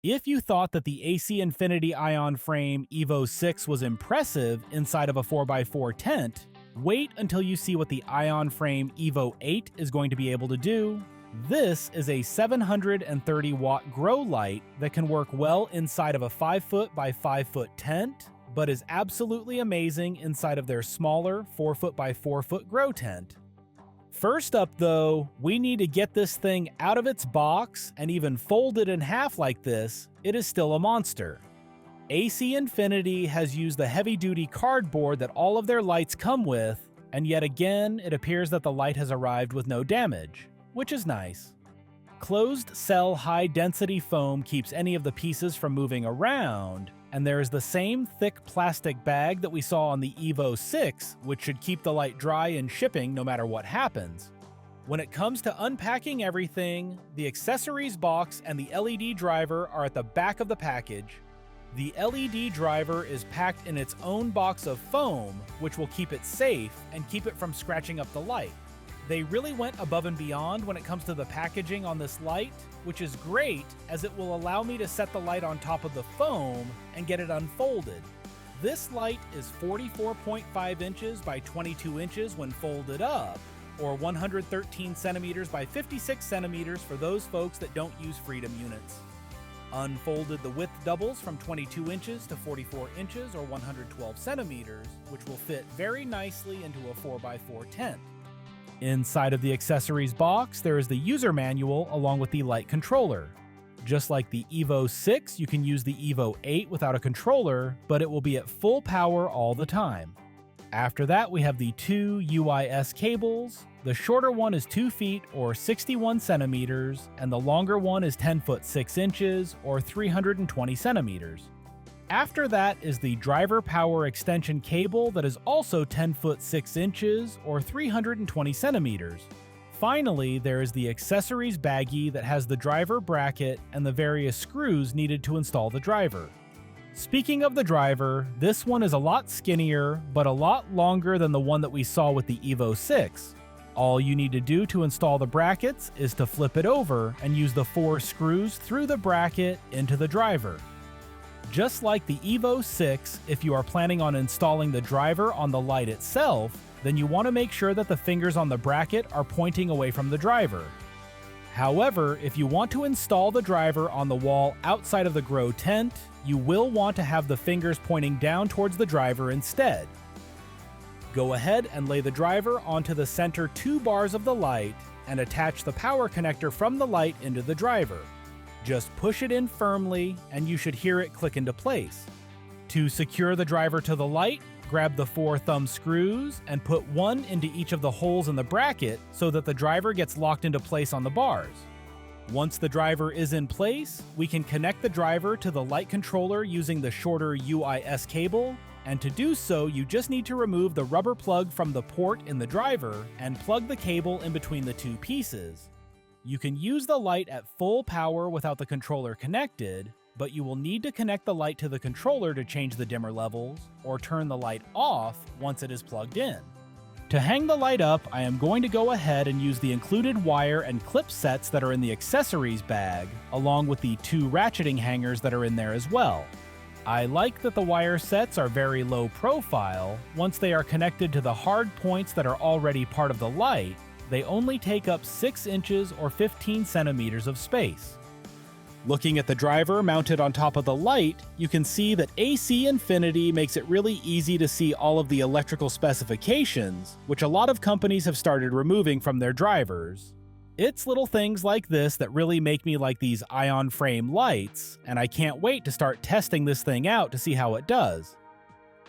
If you thought that the AC Infinity Ionframe Evo6 was impressive inside of a 4x4 tent, wait until you see what the Ionframe Evo8 is going to be able to do. This is a 730 watt grow light that can work well inside of a 5-foot by 5-foot tent, but is absolutely amazing inside of their smaller 4-foot by 4-foot grow tent. First up though, we need to get this thing out of its box, and even folded in half like this, it is still a monster. AC Infinity has used the heavy-duty cardboard that all of their lights come with, and yet again it appears that the light has arrived with no damage, which is nice. Closed cell high-density foam keeps any of the pieces from moving around, and there is the same thick plastic bag that we saw on the Evo6, which should keep the light dry and shipping no matter what happens. When it comes to unpacking everything, the accessories box and the LED driver are at the back of the package. The LED driver is packed in its own box of foam, which will keep it safe and keep it from scratching up the light. They really went above and beyond when it comes to the packaging on this light, which is great as it will allow me to set the light on top of the foam and get it unfolded. This light is 44.5 inches by 22 inches when folded up, or 113 centimeters by 56 centimeters for those folks that don't use Freedom units. Unfolded, the width doubles from 22 inches to 44 inches or 112 centimeters, which will fit very nicely into a 4x4 tent. Inside of the accessories box, there is the user manual along with the light controller. Just like the Evo6, you can use the Evo8 without a controller, but it will be at full power all the time. After that, we have the two UIS cables. The shorter one is 2 feet or 61 centimeters, and the longer one is 10 foot 6 inches or 320 centimeters. After that is the driver power extension cable that is also 10 foot 6 inches or 320 centimeters. Finally, there is the accessories baggie that has the driver bracket and the various screws needed to install the driver. Speaking of the driver, this one is a lot skinnier, but a lot longer than the one that we saw with the Evo6. All you need to do to install the brackets is to flip it over and use the 4 screws through the bracket into the driver. Just like the Evo6, if you are planning on installing the driver on the light itself, then you want to make sure that the fingers on the bracket are pointing away from the driver. However, if you want to install the driver on the wall outside of the grow tent, you will want to have the fingers pointing down towards the driver instead. Go ahead and lay the driver onto the center 2 bars of the light and attach the power connector from the light into the driver. Just push it in firmly and you should hear it click into place. To secure the driver to the light, grab the 4 thumb screws and put one into each of the holes in the bracket so that the driver gets locked into place on the bars. Once the driver is in place, we can connect the driver to the light controller using the shorter UIS cable, and to do so you just need to remove the rubber plug from the port in the driver and plug the cable in between the 2 pieces. You can use the light at full power without the controller connected, but you will need to connect the light to the controller to change the dimmer levels, or turn the light off once it is plugged in. To hang the light up, I am going to go ahead and use the included wire and clip sets that are in the accessories bag, along with the 2 ratcheting hangers that are in there as well. I like that the wire sets are very low profile. Once they are connected to the hard points that are already part of the light, they only take up 6 inches or 15 centimeters of space. Looking at the driver mounted on top of the light, you can see that AC Infinity makes it really easy to see all of the electrical specifications, which a lot of companies have started removing from their drivers. It's little things like this that really make me like these Ionframe lights, and I can't wait to start testing this thing out to see how it does.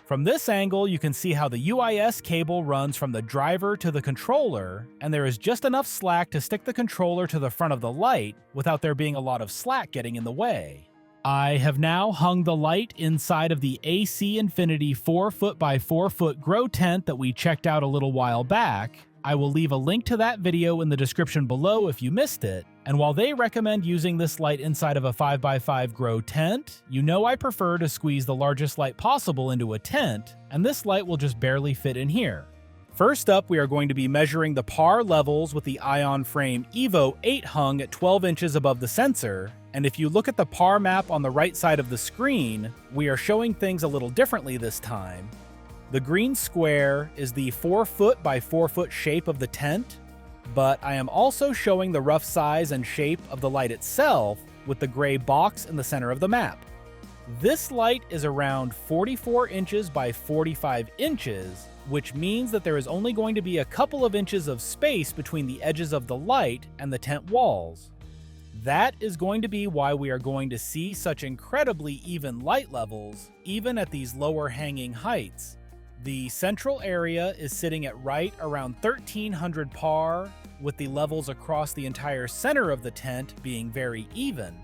From this angle, you can see how the UIS cable runs from the driver to the controller, and there is just enough slack to stick the controller to the front of the light without there being a lot of slack getting in the way. I have now hung the light inside of the AC Infinity 4-foot by 4-foot grow tent that we checked out a little while back. I will leave a link to that video in the description below if you missed it, and while they recommend using this light inside of a 5x5 grow tent, you know I prefer to squeeze the largest light possible into a tent, and this light will just barely fit in here. First up, we are going to be measuring the par levels with the Ionframe Evo8 hung at 12 inches above the sensor, and if you look at the par map on the right side of the screen, we are showing things a little differently this time. The green square is the 4 foot by 4 foot shape of the tent, but I am also showing the rough size and shape of the light itself with the gray box in the center of the map. This light is around 44 inches by 45 inches, which means that there is only going to be a couple of inches of space between the edges of the light and the tent walls. That is going to be why we are going to see such incredibly even light levels, even at these lower hanging heights. The central area is sitting at right around 1300 par, with the levels across the entire center of the tent being very even.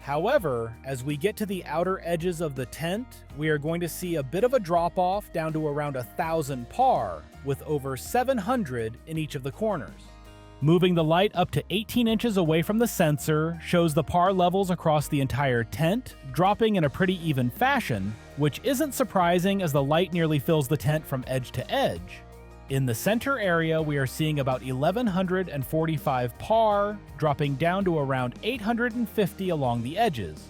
However, as we get to the outer edges of the tent, we are going to see a bit of a drop-off down to around 1000 par, with over 700 in each of the corners. Moving the light up to 18 inches away from the sensor shows the par levels across the entire tent, dropping in a pretty even fashion, which isn't surprising as the light nearly fills the tent from edge to edge. In the center area, we are seeing about 1145 par, dropping down to around 850 along the edges.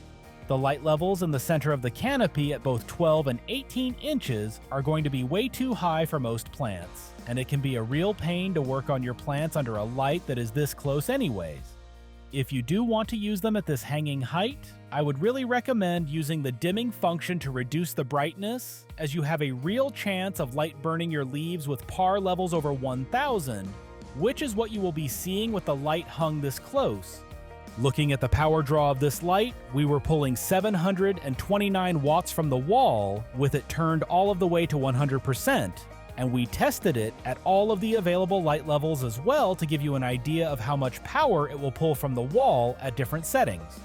The light levels in the center of the canopy at both 12 and 18 inches are going to be way too high for most plants, and it can be a real pain to work on your plants under a light that is this close anyways. If you do want to use them at this hanging height, I would really recommend using the dimming function to reduce the brightness, as you have a real chance of light burning your leaves with par levels over 1000, which is what you will be seeing with the light hung this close. Looking at the power draw of this light, we were pulling 729 watts from the wall with it turned all of the way to 100%, and we tested it at all of the available light levels as well to give you an idea of how much power it will pull from the wall at different settings.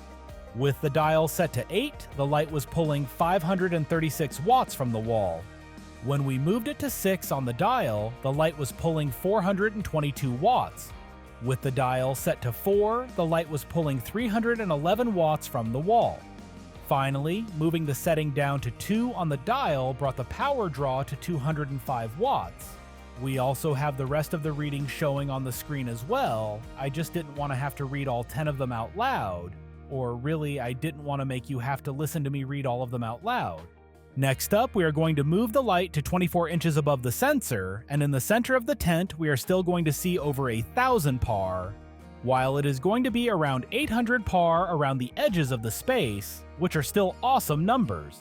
With the dial set to 8, the light was pulling 536 watts from the wall. When we moved it to 6 on the dial, the light was pulling 422 watts. With the dial set to 4, the light was pulling 311 watts from the wall. Finally, moving the setting down to 2 on the dial brought the power draw to 205 watts. We also have the rest of the readings showing on the screen as well. I just didn't want to have to read all 10 of them out loud. Or really, I didn't want to make you have to listen to me read all of them out loud. Next up, we are going to move the light to 24 inches above the sensor, and in the center of the tent, we are still going to see over 1000 par, while it is going to be around 800 par around the edges of the space, which are still awesome numbers.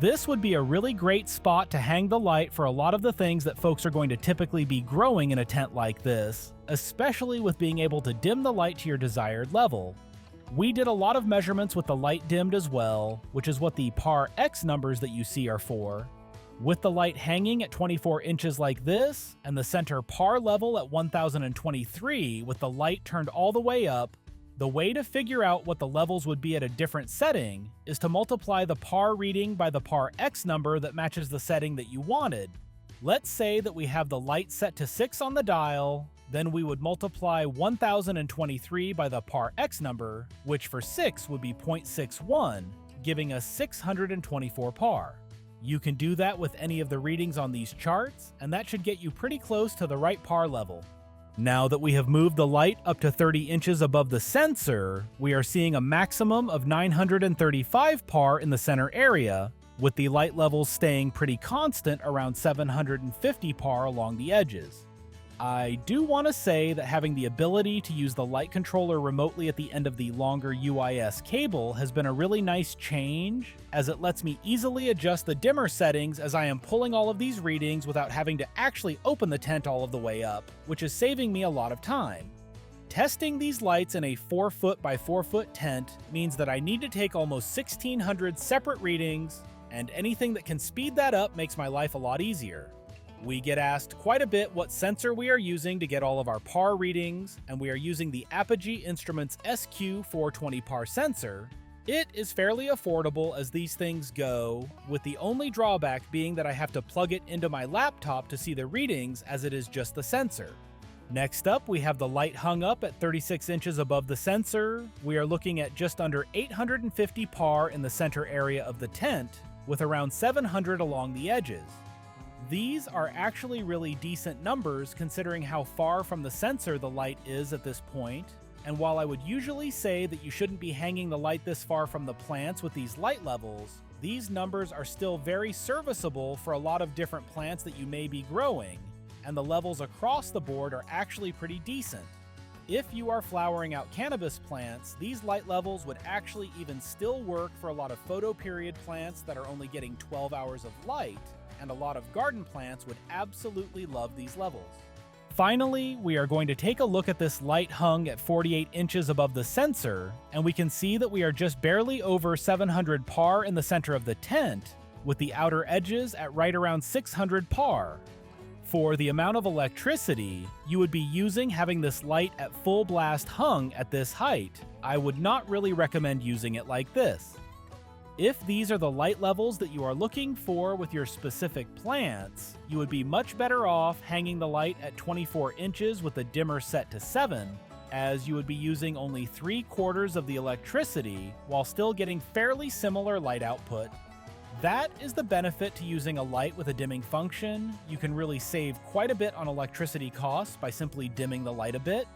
This would be a really great spot to hang the light for a lot of the things that folks are going to typically be growing in a tent like this, especially with being able to dim the light to your desired level. We did a lot of measurements with the light dimmed as well, which is what the par X numbers that you see are for. With the light hanging at 24 inches like this, and the center par level at 1023 with the light turned all the way up, the way to figure out what the levels would be at a different setting is to multiply the par reading by the par X number that matches the setting that you wanted. Let's say that we have the light set to 6 on the dial, then we would multiply 1023 by the par X number, which for 6 would be 0.61, giving us 624 par. You can do that with any of the readings on these charts, and that should get you pretty close to the right par level. Now that we have moved the light up to 30 inches above the sensor, we are seeing a maximum of 935 par in the center area, with the light levels staying pretty constant around 750 par along the edges. I do want to say that having the ability to use the light controller remotely at the end of the longer UIS cable has been a really nice change, as it lets me easily adjust the dimmer settings as I am pulling all of these readings without having to actually open the tent all of the way up, which is saving me a lot of time. Testing these lights in a 4 foot by 4 foot tent means that I need to take almost 1600 separate readings, and anything that can speed that up makes my life a lot easier. We get asked quite a bit what sensor we are using to get all of our par readings, and we are using the Apogee Instruments SQ420 par sensor. It is fairly affordable as these things go, with the only drawback being that I have to plug it into my laptop to see the readings as it is just the sensor. Next up, we have the light hung up at 36 inches above the sensor. We are looking at just under 850 par in the center area of the tent, with around 700 along the edges. These are actually really decent numbers considering how far from the sensor the light is at this point, and while I would usually say that you shouldn't be hanging the light this far from the plants with these light levels, these numbers are still very serviceable for a lot of different plants that you may be growing, and the levels across the board are actually pretty decent. If you are flowering out cannabis plants, these light levels would actually even still work for a lot of photoperiod plants that are only getting 12 hours of light, and a lot of garden plants would absolutely love these levels. Finally, we are going to take a look at this light hung at 48 inches above the sensor, and we can see that we are just barely over 700 par in the center of the tent, with the outer edges at right around 600 par. For the amount of electricity you would be using having this light at full blast hung at this height, I would not really recommend using it like this. If these are the light levels that you are looking for with your specific plants, you would be much better off hanging the light at 24 inches with the dimmer set to 7, as you would be using only 3/4 of the electricity while still getting fairly similar light output. That is the benefit to using a light with a dimming function. You can really save quite a bit on electricity costs by simply dimming the light a bit.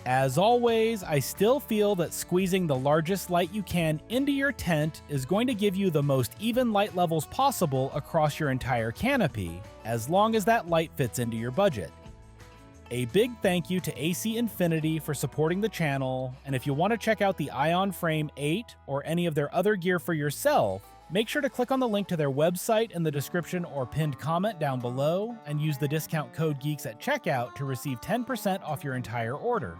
As always, I still feel that squeezing the largest light you can into your tent is going to give you the most even light levels possible across your entire canopy, as long as that light fits into your budget. A big thank you to AC Infinity for supporting the channel, and if you want to check out the Ionframe 8 or any of their other gear for yourself, make sure to click on the link to their website in the description or pinned comment down below, and use the discount code GEEKS at checkout to receive 10% off your entire order.